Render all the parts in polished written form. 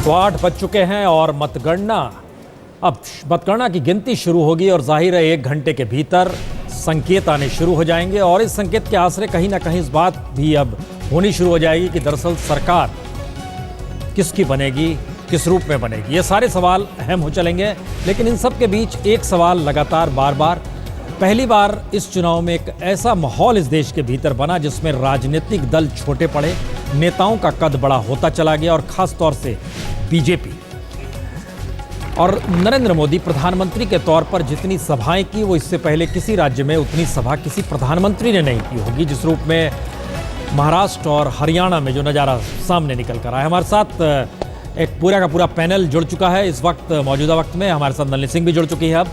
तो 8 बज चुके हैं और मतगणना की गिनती शुरू होगी और जाहिर है 1 घंटे के भीतर संकेत आने शुरू हो जाएंगे और इस संकेत के आसरे कहीं ना कहीं इस बात भी अब होनी शुरू हो जाएगी कि दरअसल सरकार किसकी बनेगी, किस रूप में बनेगी। ये सारे सवाल अहम हो चलेंगे, लेकिन इन सब के बीच एक सवाल लगातार बार पहली बार इस चुनाव में एक ऐसा माहौल इस देश के भीतर बना जिसमें राजनीतिक दल छोटे पड़े, नेताओं का कद बड़ा होता चला गया और खास तौर से बीजेपी और नरेंद्र मोदी प्रधानमंत्री के तौर पर जितनी सभाएं की वो इससे पहले किसी राज्य में उतनी सभा किसी प्रधानमंत्री ने नहीं की होगी, जिस रूप में महाराष्ट्र और हरियाणा में जो नज़ारा सामने निकल कर आया। हमारे साथ एक पूरा का पूरा पैनल जुड़ चुका है इस वक्त, मौजूदा वक्त में हमारे साथ नलिनी सिंह भी जुड़ चुकी है। अब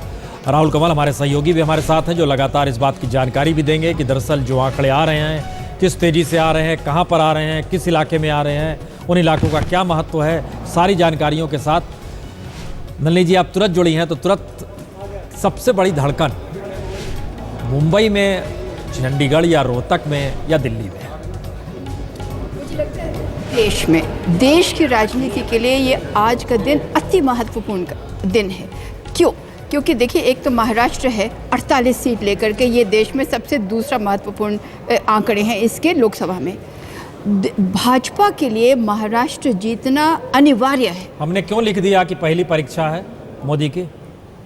राहुल कंवल हमारे सहयोगी भी हमारे साथ हैं जो लगातार इस बात की जानकारी भी देंगे कि दरअसल जो आंकड़े आ रहे हैं किस तेज़ी से आ रहे हैं, कहाँ पर आ रहे हैं, किस इलाके में आ रहे हैं, उन इलाकों का क्या महत्व है। सारी जानकारियों के साथ नलिनी जी आप तुरंत जुड़ी हैं, तो तुरंत सबसे बड़ी धड़कन मुंबई में, चंडीगढ़ या रोहतक में या दिल्ली में? देश में, देश की राजनीति के लिए ये आज का दिन अति महत्वपूर्ण दिन है। क्यों? क्योंकि देखिए, एक तो महाराष्ट्र है 48 सीट लेकर के, ये देश में सबसे दूसरा महत्वपूर्ण आंकड़े हैं इसके लोकसभा में। भाजपा के लिए महाराष्ट्र जीतना अनिवार्य है। हमने क्यों लिख दिया कि पहली परीक्षा है मोदी की?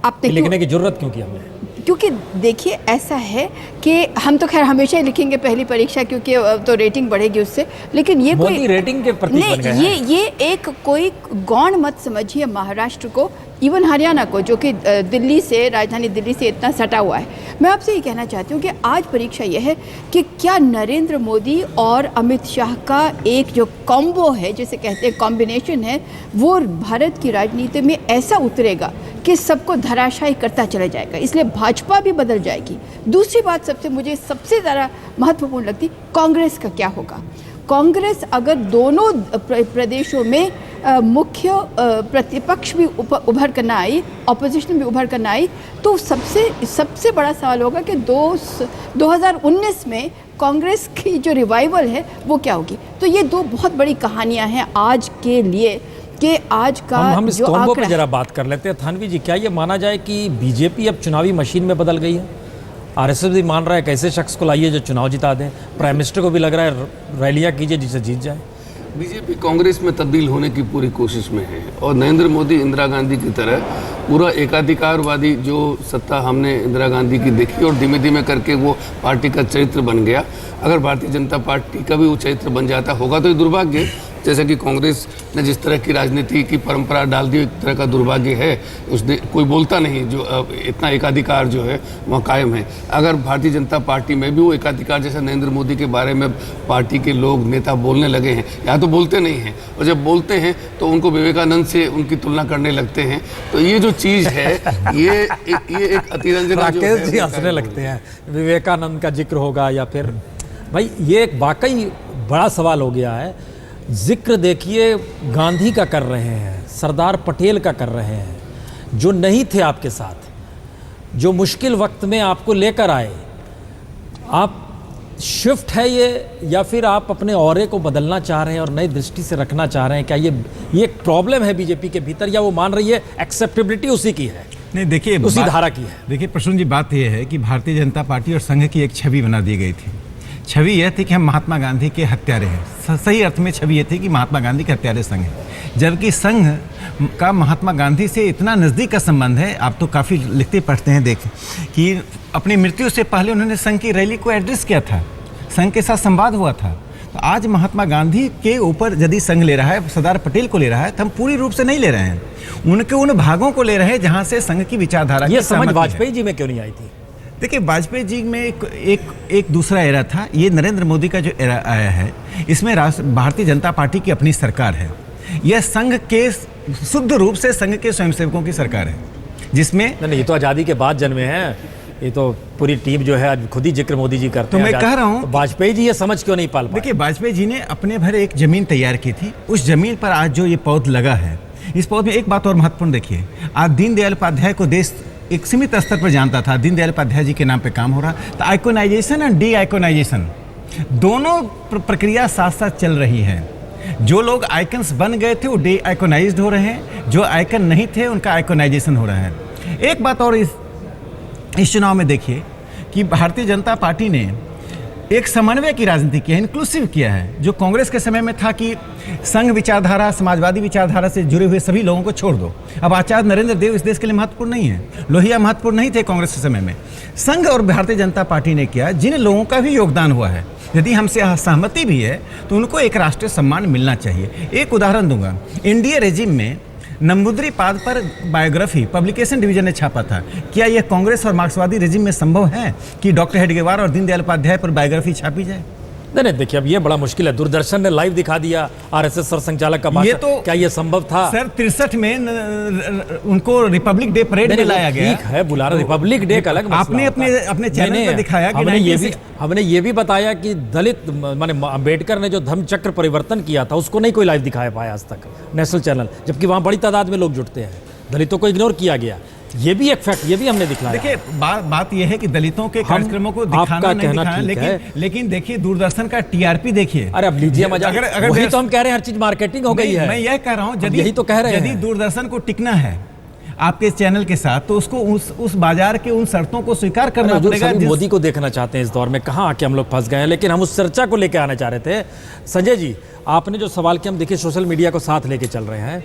आपने लिखने की जरूरत क्यों की हमने? क्योंकि देखिए, ऐसा है कि हम तो खैर हमेशा ही लिखेंगे पहली परीक्षा, क्योंकि तो रेटिंग बढ़ेगी उससे, लेकिन ये कोई रेटिंग के प्रतीक बन गए हैं। ये एक कोई गौण मत समझिए महाराष्ट्र को, इवन हरियाणा को, जो कि दिल्ली से, राजधानी दिल्ली से इतना सटा हुआ है। मैं आपसे ये कहना चाहती हूँ कि आज परीक्षा यह है कि क्या नरेंद्र मोदी और अमित शाह का एक जो कॉम्बो है, जिसे कहते हैं कॉम्बिनेशन है, वो भारत की राजनीति में ऐसा उतरेगा कि सबको धराशायी करता चला जाएगा। इसलिए भाजपा भी बदल जाएगी। दूसरी बात मुझे सबसे ज़्यादा महत्वपूर्ण लगती, कांग्रेस का क्या होगा। कांग्रेस अगर दोनों प्रदेशों में मुख्य प्रतिपक्ष भी उभर कर ना आई, ऑपोजिशन भी उभर कर ना आई, तो सबसे बड़ा सवाल होगा कि 2019 में कांग्रेस की जो रिवाइवल है वो क्या होगी। तो ये दो बहुत बड़ी कहानियां हैं आज के लिए कि आज का हम इस कॉम्बो पे जरा बात कर लेते हैं। थानवी जी, क्या ये माना जाए कि बीजेपी अब चुनावी मशीन में बदल गई है? आरएसएस भी मान रहा है कैसे शख्स को लाइए जो चुनाव जिता दें, प्राइम मिनिस्टर को भी लग रहा है रैलियां कीजिए जिसे जीत जाए। बीजेपी कांग्रेस में तब्दील होने की पूरी कोशिश में है और नरेंद्र मोदी इंदिरा गांधी की तरह पूरा एकाधिकारवादी जो सत्ता हमने इंदिरा गांधी की देखी और धीमे धीमे करके वो पार्टी का चरित्र बन गया। अगर भारतीय जनता पार्टी का भी वो चरित्र बन जाता होगा तो ये दुर्भाग्य, जैसे कि कांग्रेस ने जिस तरह की राजनीति की परंपरा डाल दी, एक तरह का दुर्भाग्य है। उसने कोई बोलता नहीं, जो इतना एकाधिकार जो है वह कायम है। अगर भारतीय जनता पार्टी में भी वो एकाधिकार जैसे नरेंद्र मोदी के बारे में पार्टी के लोग, नेता बोलने लगे हैं, यहाँ तो बोलते नहीं हैं और जब बोलते हैं तो उनको विवेकानंद से उनकी तुलना करने लगते हैं, तो ये जो चीज़ है ये एक अतिरंजना। राकेश जी हंसने लगते हैं, विवेकानंद का जिक्र होगा या फिर भाई ये एक वाकई बड़ा सवाल हो गया है। जिक्र देखिए गांधी का कर रहे हैं, सरदार पटेल का कर रहे हैं, जो नहीं थे आपके साथ, जो मुश्किल वक्त में आपको लेकर आए। आप शिफ्ट है ये, या फिर आप अपने औरे को बदलना चाह रहे हैं और नई दृष्टि से रखना चाह रहे हैं? क्या ये एक प्रॉब्लम है बीजेपी के भीतर, या वो मान रही है एक्सेप्टेबिलिटी उसी की है? नहीं, देखिए उसी धारा की है। देखिए प्रसून जी, बात यह है कि भारतीय जनता पार्टी और संघ की एक छवि बना दी गई थी। छवि यह थी कि हम महात्मा गांधी के हत्यारे हैं। सही अर्थ में छवि यह थी कि महात्मा गांधी के हत्यारे संघ है, जबकि संघ का महात्मा गांधी से इतना नज़दीक का संबंध है। आप तो काफ़ी लिखते पढ़ते हैं, देखें कि अपनी मृत्यु से पहले उन्होंने संघ की रैली को एड्रेस किया था, संघ के साथ संवाद हुआ था। तो आज महात्मा गांधी के ऊपर यदि संघ ले रहा है, सरदार पटेल को ले रहा है, तो हम पूरी रूप से नहीं ले रहे हैं, उनके उन भागों को ले रहे हैं जहाँ से संघ की विचारधारा। ये समझ वाजपेयी जी में क्यों नहीं आई थी? देखिए, वाजपेयी जी में एक दूसरा एरा था। ये नरेंद्र मोदी का जो एरा आया है, इसमें भारतीय जनता पार्टी की अपनी सरकार है। यह संघ के शुद्ध रूप से संघ के स्वयंसेवकों की सरकार है, जिसमें नहीं, ये तो आज़ादी के बाद जन्मे हैं। ये तो पूरी टीम जो है आज खुद ही जिक्र मोदी जी करते हैं। तो मैं कह रहा हूँ, तो वाजपेयी जी ये समझ क्यों नहीं पाल पाए? देखिए, वाजपेयी जी ने अपने भर एक जमीन तैयार की थी, उस जमीन पर आज जो ये पौध लगा है, इस पौध में एक बात और महत्वपूर्ण देखिए, आज दीनदयाल उपाध्याय को देश एक सीमित स्तर पर जानता था। दीनदयाल उपाध्याय जी के नाम पे काम हो रहा, तो आइकोनाइजेशन और डी आइकोनाइजेशन दोनों प्रक्रिया साथ साथ चल रही है। जो लोग आइकन्स बन गए थे वो डे आइकोनाइज्ड हो रहे हैं, जो आइकन नहीं थे उनका आइकोनाइजेशन हो रहा है। एक बात और इस चुनाव में देखिए कि भारतीय जनता पार्टी ने एक समन्वय की राजनीति की है, इंक्लूसिव किया है। जो कांग्रेस के समय में था कि संघ विचारधारा, समाजवादी विचारधारा से जुड़े हुए सभी लोगों को छोड़ दो। अब आचार्य नरेंद्र देव इस देश के लिए महत्वपूर्ण नहीं है, लोहिया महत्वपूर्ण नहीं थे कांग्रेस के समय में। संघ और भारतीय जनता पार्टी ने किया, जिन लोगों का भी योगदान हुआ है, यदि हमसे सहमति भी है तो उनको एक राष्ट्रीय सम्मान मिलना चाहिए। एक उदाहरण दूंगा, एनडीए रेजिम में नंबूदरी पाद पर बायोग्राफी पब्लिकेशन डिवीजन ने छापा था। क्या यह कांग्रेस और मार्क्सवादी रेजिम में संभव है कि डॉक्टर हेडगेवार और दीनदयाल उपाध्याय पर बायोग्राफी छापी जाए? नहीं, देखिए अब ये बड़ा मुश्किल है। दूरदर्शन ने लाइव दिखा दिया आरएसएस सरसंघचालक का भाषण, क्या ये संभव था? सर 63 में उनको रिपब्लिक डे परेड में लाया गया। ठीक है, बुला रहा, रिपब्लिक डे का अलग आपने अपने चैनल पर दिखाया कि हमने ये भी बताया कि दलित माने अम्बेडकर ने जो धम्म चक्र परिवर्तन किया था उसको नहीं कोई लाइव दिखाया पाया आज तक नेशनल चैनल, जबकि वहां बड़ी तादाद में लोग जुटते हैं। दलितों को इग्नोर किया गया, ये भी एक फैक्ट, ये भी हमने दिखाया। देखिए बात यह है कि दलितों के कार्यक्रमों को दिखाना नहीं दिखाना, लेकिन देखिए दूरदर्शन का टीआरपी देखिए। अरे अब लीजिए मजा, अगर वही तो हम कह रहे हैं, हर चीज मार्केटिंग हो गई है। मैं यह कह रहा हूं, यही तो कह रहे हैं, यदि दूरदर्शन को टिकना है आपके चैनल के साथ तो उसको उस बाजार के उन शर्तों को स्वीकार करना पड़ेगा। मोदी को देखना चाहते हैं इस दौर में, कहाँ आके हम लोग फंस गए हैं। लेकिन हम उस चर्चा को लेकर आना चाह रहे थे। संजय जी, आपने जो सवाल किया, हम देखिए सोशल मीडिया को साथ लेके चल रहे हैं।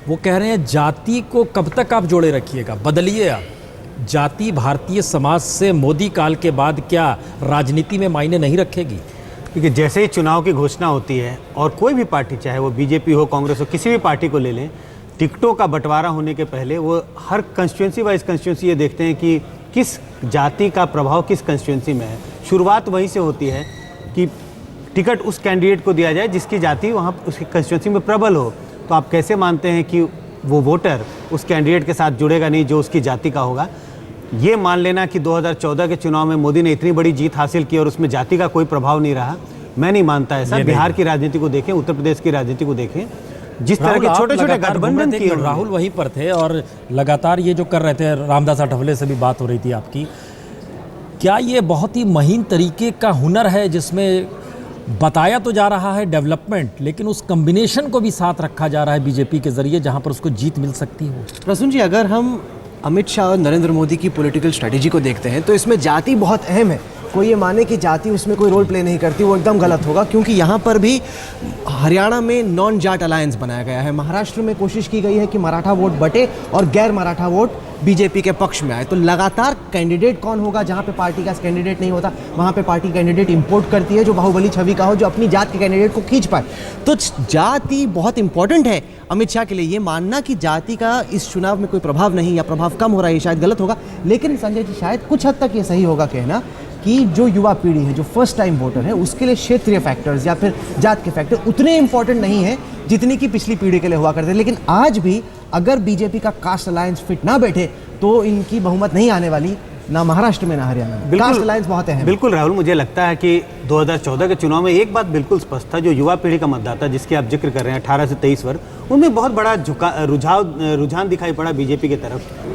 वो कह रहे हैं जाति को कब तक आप जोड़े रखिएगा, बदलिए आप। जाति भारतीय समाज से मोदी काल के बाद क्या राजनीति में मायने नहीं रखेगी? क्योंकि जैसे ही चुनाव की घोषणा होती है और कोई भी पार्टी, चाहे वो बीजेपी हो, कांग्रेस हो, किसी भी पार्टी को ले लें, टिकटों का बंटवारा होने के पहले वो हर कंस्टिट्यूंसी वाइज कंस्टिट्यूंसी ये देखते हैं कि किस जाति का प्रभाव किस कंस्टिट्यूंसी में है। शुरुआत वहीं से होती है कि टिकट उस कैंडिडेट को दिया जाए जिसकी जाति वहाँ उसकी कंस्टिट्यूंसी में प्रबल हो। तो आप कैसे मानते हैं कि वो वोटर उस कैंडिडेट के साथ जुड़ेगा नहीं जो उसकी जाति का होगा? ये मान लेना कि 2014 के चुनाव में मोदी ने इतनी बड़ी जीत हासिल की और उसमें जाति का कोई प्रभाव नहीं रहा, मैं नहीं मानता ऐसा। बिहार की राजनीति को देखें, उत्तर प्रदेश की राजनीति को देखें, जिस तरह के छोटे छोटे गठबंधन किए। राहुल वहीं पर थे और लगातार ये जो कर रहे थे, रामदास अठावले से भी बात हो रही थी आपकी। क्या ये बहुत ही महीन तरीके का हुनर है जिसमें बताया तो जा रहा है डेवलपमेंट, लेकिन उस कॉम्बिनेशन को भी साथ रखा जा रहा है बीजेपी के जरिए, जहां पर उसको जीत मिल सकती हो? प्रसून जी, अगर हम अमित शाह और नरेंद्र मोदी की पॉलिटिकल स्ट्रेटेजी को देखते हैं तो इसमें जाति बहुत अहम है। कोई ये माने कि जाति उसमें कोई रोल प्ले नहीं करती, वो एकदम गलत होगा, क्योंकि यहाँ पर भी हरियाणा में नॉन जाट अलायंस बनाया गया है। महाराष्ट्र में कोशिश की गई है कि मराठा वोट बटे और गैर मराठा वोट बीजेपी के पक्ष में आए। तो लगातार कैंडिडेट कौन होगा, जहाँ पे पार्टी का कैंडिडेट नहीं होता वहाँ पे पार्टी कैंडिडेट इंपोर्ट करती है जो बाहुबली छवि का हो, जो अपनी जात के कैंडिडेट को खींच पाए। तो जाति बहुत इंपॉर्टेंट है अमित शाह के लिए। ये मानना कि जाति का इस चुनाव में कोई प्रभाव नहीं या प्रभाव कम हो रहा है, ये शायद गलत होगा। लेकिन संजय जी, शायद कुछ हद तक ये सही होगा कहना कि जो युवा पीढ़ी है, जो फर्स्ट टाइम वोटर है, उसके लिए क्षेत्रीय फैक्टर्स या फिर जात के फैक्टर उतने इंपॉर्टेंट नहीं है जितनी कि पिछली पीढ़ी के लिए हुआ करते। लेकिन आज भी अगर बीजेपी का कास्ट अलायंस फिट ना बैठे तो इनकी बहुमत नहीं आने वाली, ना महाराष्ट्र में ना हरियाणा में। कास्ट अलायंस बहुत अहम है। बिल्कुल राहुल, मुझे लगता है कि 2014 के चुनाव में एक बात बिल्कुल स्पष्ट था, जो युवा पीढ़ी का मतदाता जिसकी आप जिक्र कर रहे हैं 18 से 23 वर्ष, उनमें बहुत बड़ा रुझान दिखाई पड़ा बीजेपी की तरफ।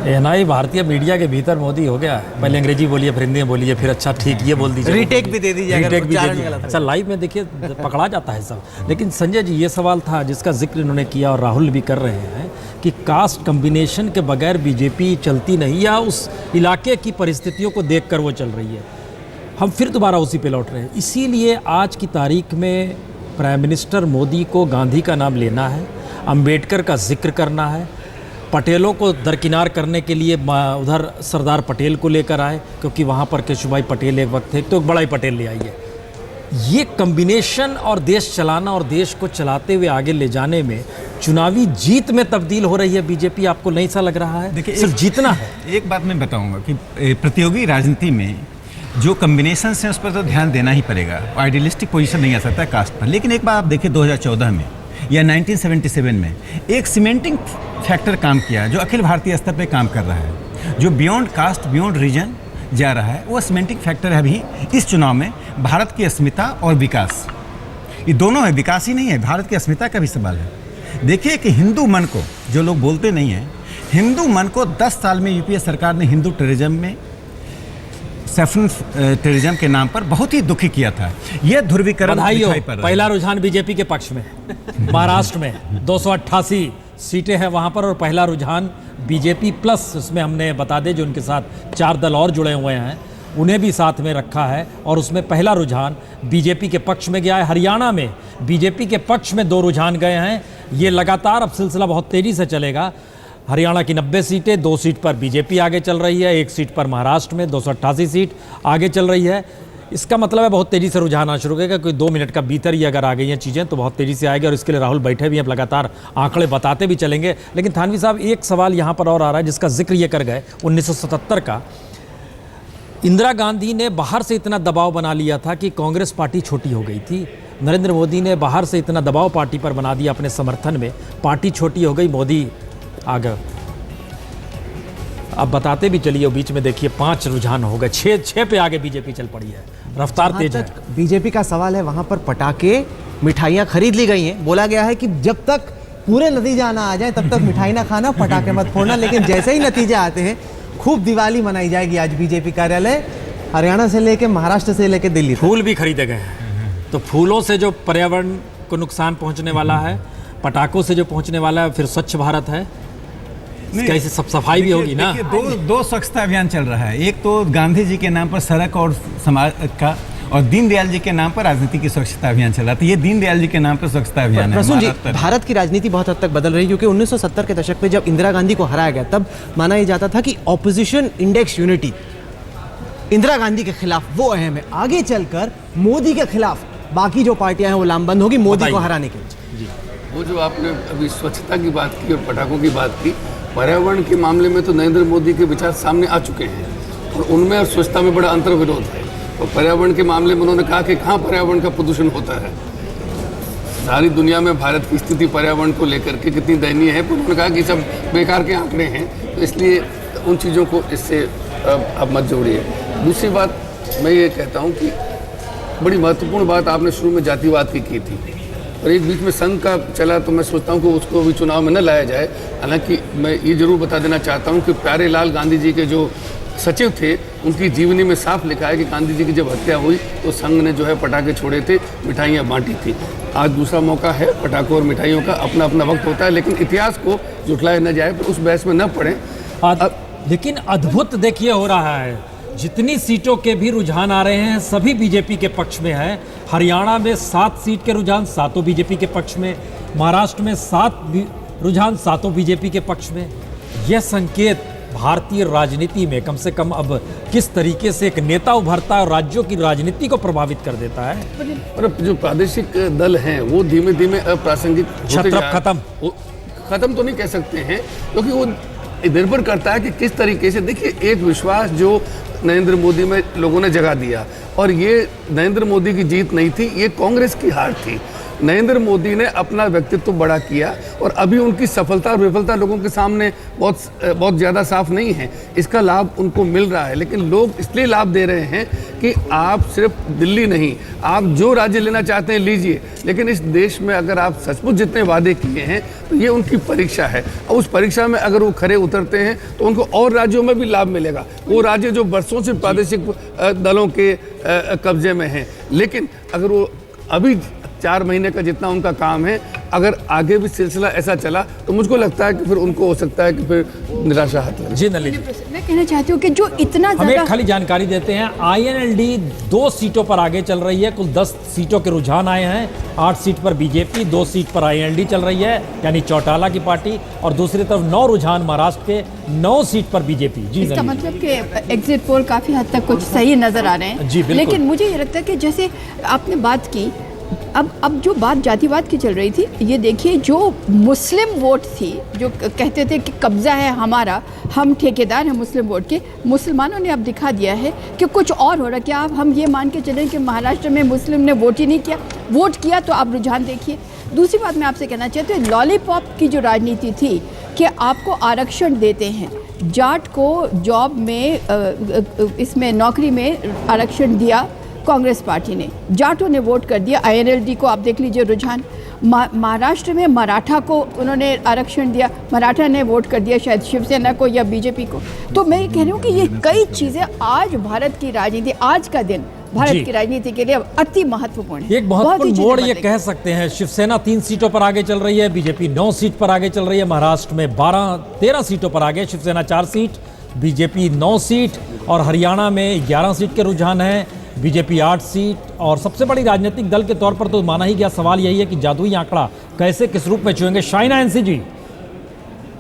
एनआई भारतीय मीडिया के भीतर मोदी हो गया। पहले अंग्रेजी बोलिए, फिर हिंदी में बोलिए, फिर अच्छा ठीक ये बोल दीजिए, रीटेक भी दे दीजिए, रीटेक भी दे दीजिए। अच्छा, लाइव में देखिए पकड़ा जाता है सब। लेकिन संजय जी, ये सवाल था जिसका जिक्र इन्होंने किया और राहुल भी कर रहे हैं कि कास्ट कम्बिनेशन के बगैर बीजेपी चलती नहीं, या उस इलाके की परिस्थितियों को देखकर वो चल रही है। हम फिर दोबारा उसी पे लौट रहे हैं। इसीलिए आज की तारीख में प्राइम मिनिस्टर मोदी को गांधी का नाम लेना है, अंबेडकर का जिक्र करना है, पटेलों को दरकिनार करने के लिए उधर सरदार पटेल को लेकर आए, क्योंकि वहाँ पर केशुभाई पटेल एक वक्त थे, तो बड़ा ही पटेल ले आइए। ये कम्बिनेशन और देश चलाना और देश को चलाते हुए आगे ले जाने में चुनावी जीत में तब्दील हो रही है बीजेपी। आपको नहीं सा लग रहा है? देखिए, सिर्फ जीतना है। एक बात मैं बताऊंगा कि प्रतियोगी राजनीति में जो कम्बिनेशन है उस पर तो ध्यान देना ही पड़ेगा। आइडियलिस्टिक पोजीशन नहीं आ सकता कास्ट पर। लेकिन एक बात आप देखिए, 2014 में या 1977 में एक सीमेंटिंग फैक्टर काम किया जो अखिल भारतीय स्तर पे काम कर रहा है, जो बियॉन्ड कास्ट बियॉन्ड रीजन जा रहा है। वो सीमेंटिंग फैक्टर है अभी इस चुनाव में भारत की अस्मिता और विकास। ये दोनों है, विकास ही नहीं है, भारत की अस्मिता का भी सवाल है। देखिए कि हिंदू मन को, जो लोग बोलते नहीं हैं, हिंदू मन को 10 साल में यूपीए सरकार ने हिंदू टूरिज्म में सैफरन टूरिज्म के नाम पर बहुत ही दुखी किया था। यह ध्रुवीकरण बधाई हो, दिखाई पड़ रहा है। पहला रुझान बीजेपी के पक्ष में महाराष्ट्र में 288 सीटें हैं वहां पर, और पहला रुझान बीजेपी प्लस, इसमें हमने बता दें जो उनके साथ 4 दल और जुड़े हुए हैं उन्हें भी साथ में रखा है, और उसमें पहला रुझान बीजेपी के पक्ष में गया है। हरियाणा में बीजेपी के पक्ष में 2 रुझान गए हैं। ये लगातार अब सिलसिला बहुत तेजी से चलेगा। हरियाणा की 90 सीटें, 2 सीट पर बीजेपी आगे चल रही है, 1 सीट पर महाराष्ट्र में 288 सीट आगे चल रही है। इसका मतलब है बहुत तेज़ी से रुझान आना शुरू होगा। कोई 2 मिनट का भीतर ही अगर आ गई हैं चीज़ें तो बहुत तेज़ी से आएगी, और इसके लिए राहुल बैठे भी हैं, लगातार आंकड़े बताते भी चलेंगे। लेकिन थानवी साहब, एक सवाल यहाँ पर और आ रहा है जिसका जिक्र ये कर गए 1977 का। इंदिरा गांधी ने बाहर से इतना दबाव बना लिया था कि कांग्रेस पार्टी छोटी हो गई थी। नरेंद्र मोदी ने बाहर से इतना दबाव पार्टी पर बना दिया अपने समर्थन में, पार्टी छोटी हो गई, मोदी आ गए। अब बताते भी चलिए, बीच में देखिए 5 रुझान हो गए, 6 पे आगे बीजेपी चल पड़ी है, रफ्तार तेज है। बीजेपी का सवाल है, वहां पर पटाखे मिठाइयाँ खरीद ली गई हैं। बोला गया है कि जब तक पूरे नतीजा ना आ जाए तब तक मिठाई ना खाना, पटाखे मत फोड़ना। लेकिन जैसे ही नतीजे आते हैं खूब दिवाली मनाई जाएगी आज बीजेपी कार्यालय, हरियाणा से लेके महाराष्ट्र से लेके दिल्ली तक। फूल भी खरीदे गए हैं, तो फूलों से जो पर्यावरण को नुकसान पहुंचने वाला है, पटाखों से जो पहुंचने वाला है, फिर स्वच्छ भारत है, कैसे सब सफाई भी होगी ना। दो स्वच्छता अभियान चल रहा है। एक तो गांधी जी के नाम पर सड़क और समाज का, और दीनदयाल जी के नाम पर राजनीति की स्वच्छता अभियान चल रहा था। ये दीनदयाल जी के नाम पर स्वच्छता अभियान है। प्रसून जी, भारत की राजनीति बहुत हद तक बदल रही है, क्योंकि 1970 के दशक में जब इंदिरा गांधी को हराया गया तब माना यह जाता था कि opposition index unity Indira Gandhi के खिलाफ वो अहम है। आगे चलकर मोदी के खिलाफ बाकी जो पार्टियां हैं वो लामबंद होगी मोदी को हराने के लिए। वो जो आपने अभी स्वच्छता की बात की और पटाखों की बात की, पर्यावरण के मामले में तो नरेंद्र मोदी के विचार सामने आ चुके हैं, और उनमें और स्वच्छता में बड़ा अंतर विरोध है। और पर्यावरण के मामले में उन्होंने कहा कि कहाँ पर्यावरण का प्रदूषण होता है। सारी दुनिया में भारत की स्थिति पर्यावरण को लेकर के कितनी दयनीय है, पर उन्होंने कहा कि सब बेकार के आंकड़े हैं, तो इसलिए उन चीज़ों को इससे अब मत जोड़िए। दूसरी बात मैं ये कहता हूँ कि बड़ी महत्वपूर्ण बात आपने शुरू में जातिवाद की थी, और एक बीच में संघ का चला, तो मैं सोचता हूँ कि उसको भी चुनाव में न लाया जाए। हालांकि मैं ये जरूर बता देना चाहता हूँ कि प्यारेलाल गांधी जी के जो सचिव थे, उनकी जीवनी में साफ लिखा है कि गांधी जी की जब हत्या हुई तो संघ ने जो है पटाखे छोड़े थे, मिठाइयाँ बांटी थी। आज दूसरा मौका है, पटाखों और मिठाइयों का अपना अपना वक्त होता है, लेकिन इतिहास को जुटलाया न जाए, तो उस बहस में न पड़े। लेकिन अद्भुत देखिए हो रहा है, जितनी सीटों के भी रुझान आ रहे हैं सभी बीजेपी के पक्ष में है। हरियाणा में 7 सीट के रुझान, 7 बीजेपी के पक्ष में। महाराष्ट्र में 7 रुझान, 7 बीजेपी के पक्ष में। यह संकेत भारतीय राजनीति में कम से कम अब किस तरीके से एक नेता उभरता है और राज्यों की राजनीति को प्रभावित कर देता है। और जो प्रादेशिक दल हैं वो धीमे धीमे अप्रासंगिक खत्म तो नहीं कह सकते हैं, क्योंकि वो निर्भर करता है कि किस तरीके से। देखिए, एक विश्वास जो नरेंद्र मोदी में लोगों ने जगा दिया, और ये नरेंद्र मोदी की जीत नहीं थी, ये कांग्रेस की हार थी। नरेंद्र मोदी ने अपना व्यक्तित्व बड़ा किया, और अभी उनकी सफलता और विफलता लोगों के सामने बहुत ज़्यादा साफ नहीं है। इसका लाभ उनको मिल रहा है, लेकिन लोग इसलिए लाभ दे रहे हैं कि आप सिर्फ दिल्ली नहीं, आप जो राज्य लेना चाहते हैं लीजिए, लेकिन इस देश में अगर आप सचमुच जितने वादे किए हैं तो ये उनकी परीक्षा है, और उस परीक्षा में अगर वो खरे उतरते हैं तो उनको और राज्यों में भी लाभ मिलेगा। वो राज्य जो बरसों से प्रादेशिक दलों के कब्जे में हैं, लेकिन अगर वो अभी 4 महीने का जितना उनका काम है, अगर आगे भी सिलसिला ऐसा चला तो मुझको लगता है कि फिर उनको हो सकता है कि फिर निराशा हाथ लगे। जी नलिनी, मैं कहना चाहती हूँ कि जो इतना हमें खाली जानकारी देते हैं, INLD 2 सीटों पर आगे चल रही है। कुल 10 सीटों के रुझान आए हैं। 8 सीट पर बीजेपी, 2 सीट पर INLD चल रही है, यानी चौटाला की पार्टी, और दूसरी तरफ 9 रुझान महाराष्ट्र के, 9 सीट पर बीजेपी। जी, इसका मतलब कि एग्जिट पोल काफ़ी हद तक कुछ सही नजर आ रहे हैं। जी, बिल्कुल। लेकिन मुझे ये लगता है कि जैसे आपने बात की, अब जो बात जातिवाद की चल रही थी, ये देखिए, जो मुस्लिम वोट थी, जो कहते थे कि कब्जा है हमारा, हम ठेकेदार हैं मुस्लिम वोट के, मुसलमानों ने अब दिखा दिया है कि कुछ और हो रहा है। क्या आप हम ये मान के चलें कि महाराष्ट्र में मुस्लिम ने वोट ही नहीं किया? वोट किया तो आप रुझान देखिए। दूसरी बात मैं आपसे कहना चाहती हूँ, लॉलीपॉप की जो राजनीति थी कि आपको आरक्षण देते हैं, जाट को जॉब में इसमें नौकरी में आरक्षण दिया, कांग्रेस पार्टी ने, जाटों ने वोट कर दिया INLD को। आप देख लीजिए रुझान, महाराष्ट्र में मराठा को उन्होंने आरक्षण दिया, मराठा ने वोट कर दिया शायद शिवसेना को या बीजेपी को। तो मैं ये कह रही हूँ कि ये कई चीज़ें आज भारत की राजनीति, आज का दिन भारत की राजनीति के लिए अति महत्वपूर्ण है। एक महत्वपूर्ण मोड़ ये कह सकते हैं। शिवसेना 3 सीटों पर आगे चल रही है, बीजेपी 9 सीट पर आगे चल रही है, महाराष्ट्र में 13 सीटों पर आगे, शिवसेना 4 सीट, बीजेपी 9 सीट, और हरियाणा में 11 सीट के रुझान है, बीजेपी 8 सीट। और सबसे बड़ी राजनीतिक दल के तौर पर तो माना ही गया। सवाल यही है कि जादुई आंकड़ा कैसे, किस रूप में छुएंगे। शाइना एनसी जी,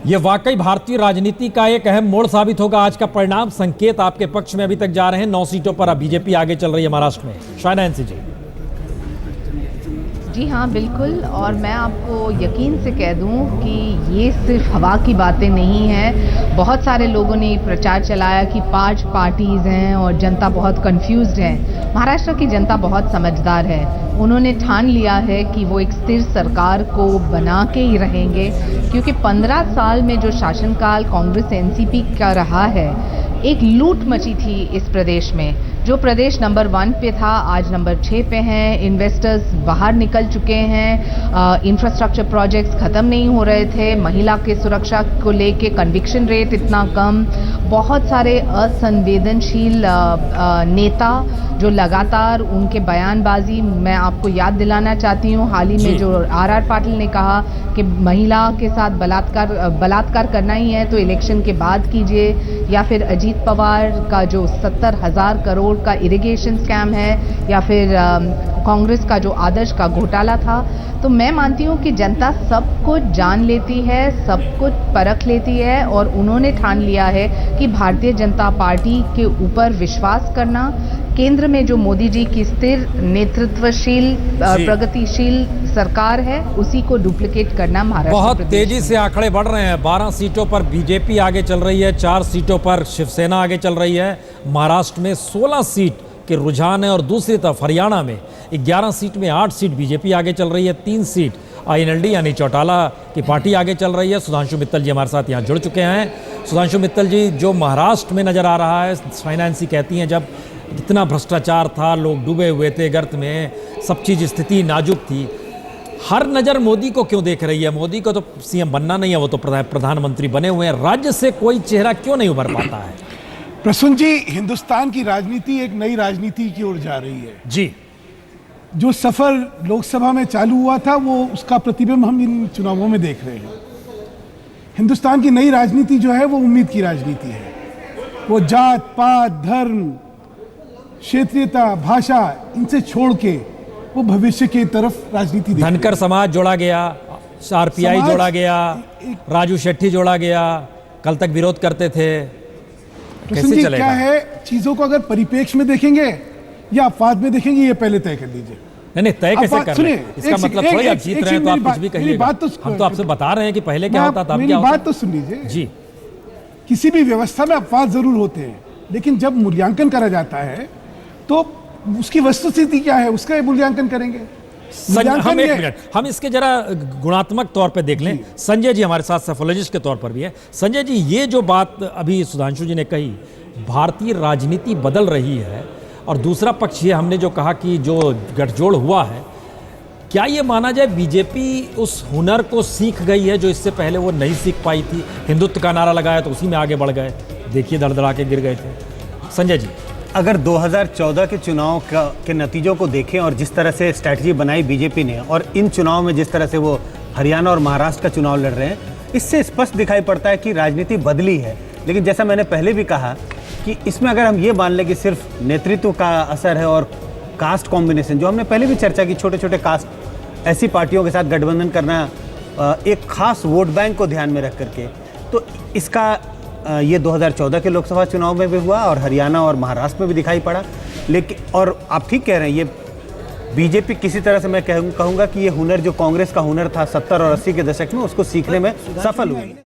ये वाकई भारतीय राजनीति का एक अहम मोड़ साबित होगा आज का परिणाम। संकेत आपके पक्ष में अभी तक जा रहे हैं, 9 सीटों पर बीजेपी आगे चल रही है महाराष्ट्र में। शाइना एनसी जी। जी हाँ, बिल्कुल। और मैं आपको यकीन से कह दूं कि ये सिर्फ हवा की बातें नहीं हैं। बहुत सारे लोगों ने प्रचार चलाया कि 5 पार्टीज़ हैं और जनता बहुत कंफ्यूज्ड है। महाराष्ट्र की जनता बहुत समझदार है। उन्होंने ठान लिया है कि वो एक स्थिर सरकार को बना के ही रहेंगे, क्योंकि 15 साल में जो शासनकाल कांग्रेस एनसीपी का रहा है, एक लूट मची थी इस प्रदेश में। जो प्रदेश नंबर 1 पे था आज नंबर 6 पे हैं। इन्वेस्टर्स बाहर निकल चुके हैं, इंफ्रास्ट्रक्चर प्रोजेक्ट्स ख़त्म नहीं हो रहे थे, महिला के सुरक्षा को लेके कन्विक्शन रेट इतना कम, बहुत सारे असंवेदनशील नेता जो लगातार उनके बयानबाजी, मैं आपको याद दिलाना चाहती हूँ हाल ही में जो RR पाटिल ने कहा कि महिला के साथ बलात्कार करना ही है तो इलेक्शन के बाद कीजिए, या फिर अजीत पवार का जो 70,000 करोड़ का इरिगेशन स्कैम है, या फिर कांग्रेस का जो आदर्श का घोटाला था। तो मैं मानती हूँ कि जनता सब कुछ जान लेती है, सब कुछ परख लेती है, और उन्होंने ठान लिया है कि भारतीय जनता पार्टी के ऊपर विश्वास करना, केंद्र में जो मोदी जी की स्थिर नेतृत्वशील प्रगतिशील सरकार है उसी को डुप्लीकेट करना महाराष्ट्र बहुत तेजी से आंकड़े बढ़ रहे हैं। 12 सीटों पर बीजेपी आगे चल रही है, 4 सीटों पर शिवसेना आगे चल रही है, महाराष्ट्र में 16 सीट के रुझान है, और दूसरी तरफ हरियाणा में 11 सीट में 8 सीट बीजेपी आगे चल रही है, 3 सीट INLD यानी चौटाला की पार्टी आगे चल रही है। सुधांशु मित्तल जी हमारे साथ यहाँ जुड़ चुके हैं। सुधांशु मित्तल जी, जो महाराष्ट्र में नज़र आ रहा है, शाइना एनसी कहती हैं जब इतना भ्रष्टाचार था, लोग डूबे हुए थे गर्त में, सब चीज़ स्थिति नाजुक थी, हर नज़र मोदी को क्यों देख रही है? मोदी को तो CM बनना नहीं है, वो तो प्रधानमंत्री बने हुए हैं, राज्य से कोई चेहरा क्यों नहीं उभर पाता है? प्रसून जी, हिंदुस्तान की राजनीति एक नई राजनीति की ओर जा रही है जी। जो सफर लोकसभा में चालू हुआ था वो उसका प्रतिबिंब हम इन चुनावों में देख रहे हैं। हिंदुस्तान की नई राजनीति जो है वो उम्मीद की राजनीति है। वो जात पात, धर्म, क्षेत्रीयता, भाषा, इनसे छोड़ के वो भविष्य की तरफ राजनीति देख रही है। धनकर समाज जोड़ा गया, RPI जोड़ा गया, राजू शेट्टी जोड़ा गया, कल तक विरोध करते थे, कैसे चलेगा? क्या है, चीजों को अगर परिप्रेक्ष्य में देखेंगे या अपवाद में देखेंगे, ये पहले तय कर लीजिए। नहीं, तय कैसे कर रहे हैं? इसका मतलब थोड़ी आप जीत रहे हैं तो आप कुछ भी कहिएगा। हम तो आपसे बता रहे हैं कि पहले क्या होता था, अब क्या होता है। बात तो सुन लीजिए जी। किसी भी व्यवस्था में अपवाद जरूर होते हैं, लेकिन जब मूल्यांकन करा जाता है तो उसकी वस्तुस्थिति क्या है उसका मूल्यांकन करेंगे। हम एक मिनट, हम इसके जरा गुणात्मक तौर पे देख लें। संजय जी हमारे साथ सैफोलॉजिस्ट के तौर पर भी है। संजय जी, ये जो बात अभी सुधांशु जी ने कही, भारतीय राजनीति बदल रही है, और दूसरा पक्ष ये हमने जो कहा कि जो गठजोड़ हुआ है, क्या ये माना जाए बीजेपी उस हुनर को सीख गई है जो इससे पहले वो नहीं सीख पाई थी? हिंदुत्व का नारा लगाया तो उसी में आगे बढ़ गए, देखिए धड़धड़ा के गिर गए थे। संजय जी, अगर 2014 के चुनाव के नतीजों को देखें और जिस तरह से स्ट्रैटेजी बनाई बीजेपी ने, और इन चुनाव में जिस तरह से वो हरियाणा और महाराष्ट्र का चुनाव लड़ रहे हैं, इससे स्पष्ट दिखाई पड़ता है कि राजनीति बदली है। लेकिन जैसा मैंने पहले भी कहा कि इसमें अगर हम ये मान लें कि सिर्फ नेतृत्व का असर है और कास्ट कॉम्बिनेशन, जो हमने पहले भी चर्चा की, छोटे छोटे कास्ट ऐसी पार्टियों के साथ गठबंधन करना एक खास वोट बैंक को ध्यान में रख करके, तो इसका ये 2014 के लोकसभा चुनाव में भी हुआ और हरियाणा और महाराष्ट्र में भी दिखाई पड़ा। लेकिन और आप ठीक कह रहे हैं, ये बीजेपी किसी तरह से मैं कहूँगा कि ये हुनर जो कांग्रेस का हुनर था 70 और 80 के दशक में, उसको सीखने में सफल हुई।